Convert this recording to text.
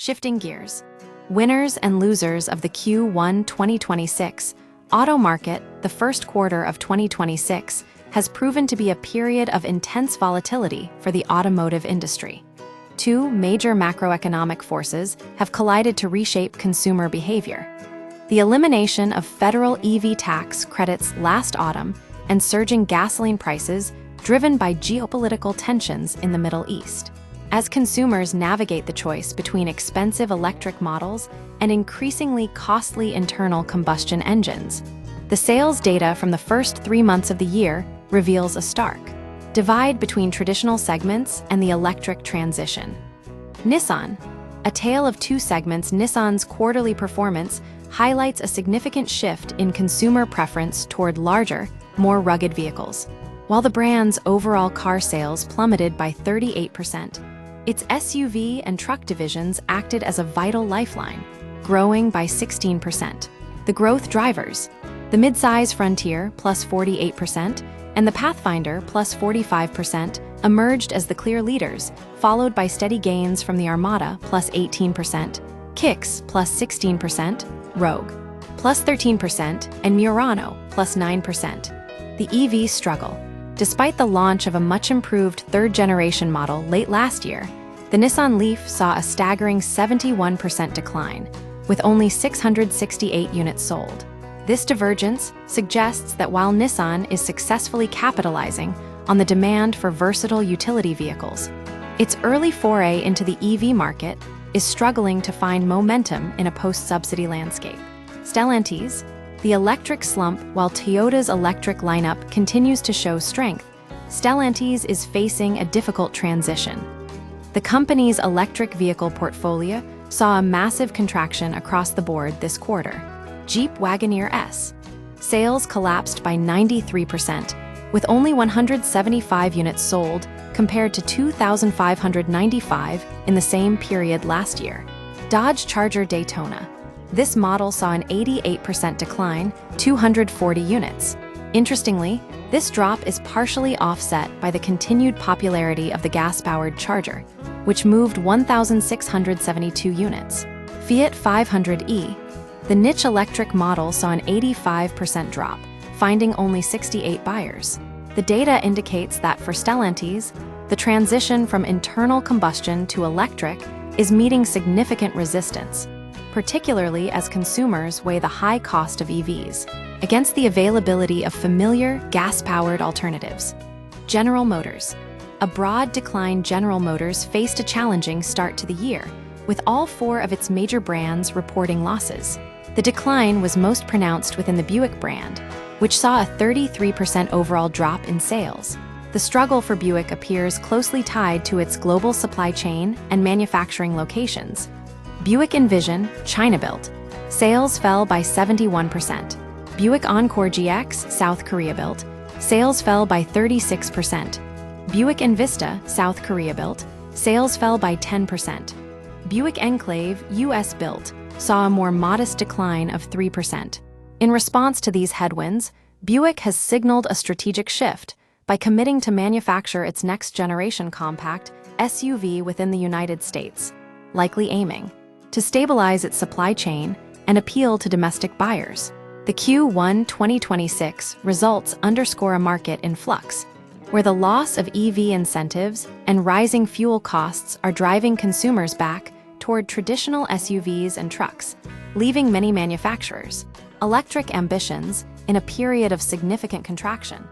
Shifting gears. Winners and losers of the Q1 2026 auto market. The first quarter of 2026 has proven to be a period of intense volatility for the automotive industry. Two major macroeconomic forces have collided to reshape consumer behavior: the elimination of federal EV tax credits last autumn and surging gasoline prices driven by geopolitical tensions in the Middle East. As consumers navigate the choice between expensive electric models and increasingly costly internal combustion engines, the sales data from the first 3 months of the year reveals a stark divide between traditional segments and the electric transition. Nissan. A tale of two segments. Nissan's quarterly performance highlights a significant shift in consumer preference toward larger, more rugged vehicles. While the brand's overall car sales plummeted by 38%, its SUV and truck divisions acted as a vital lifeline, growing by 16%. The growth drivers: the midsize Frontier plus 48% and the Pathfinder plus 45% emerged as the clear leaders, followed by steady gains from the Armada plus 18%, Kicks plus 16%, Rogue plus 13%, and Murano plus 9%. The EV struggle. Despite the launch of a much-improved third-generation model late last year, the Nissan Leaf saw a staggering 71% decline, with only 668 units sold. This divergence suggests that while Nissan is successfully capitalizing on the demand for versatile utility vehicles, its early foray into the EV market is struggling to find momentum in a post-subsidy landscape. Stellantis. The electric slump. While Toyota's electric lineup continues to show strength, Stellantis is facing a difficult transition. The company's electric vehicle portfolio saw a massive contraction across the board this quarter. Jeep Wagoneer S. Sales collapsed by 93%, with only 175 units sold compared to 2,595 in the same period last year. Dodge Charger Daytona. This model saw an 88% decline, 240 units. Interestingly, this drop is partially offset by the continued popularity of the gas-powered Charger, which moved 1,672 units. Fiat 500e. The niche electric model saw an 85% drop, finding only 68 buyers. The data indicates that for Stellantis, the transition from internal combustion to electric is meeting significant resistance, particularly as consumers weigh the high cost of EVs against the availability of familiar gas-powered alternatives. General Motors. A broad decline. General Motors faced a challenging start to the year, with all 4 of its major brands reporting losses. The decline was most pronounced within the Buick brand, which saw a 33% overall drop in sales. The struggle for Buick appears closely tied to its global supply chain and manufacturing locations. Buick Envision, China-built. Sales fell by 71%. Buick Encore GX, South Korea-built. Sales fell by 36%. Buick Envista, South Korea-built. Sales fell by 10%. Buick Enclave, US-built, saw a more modest decline of 3%. In response to these headwinds, Buick has signaled a strategic shift by committing to manufacture its next-generation compact SUV within the United States, likely aiming to stabilize its supply chain and appeal to domestic buyers. The Q1 2026 results underscore a market in flux, where the loss of EV incentives and rising fuel costs are driving consumers back toward traditional SUVs and trucks, leaving many manufacturers' electric ambitions in a period of significant contraction.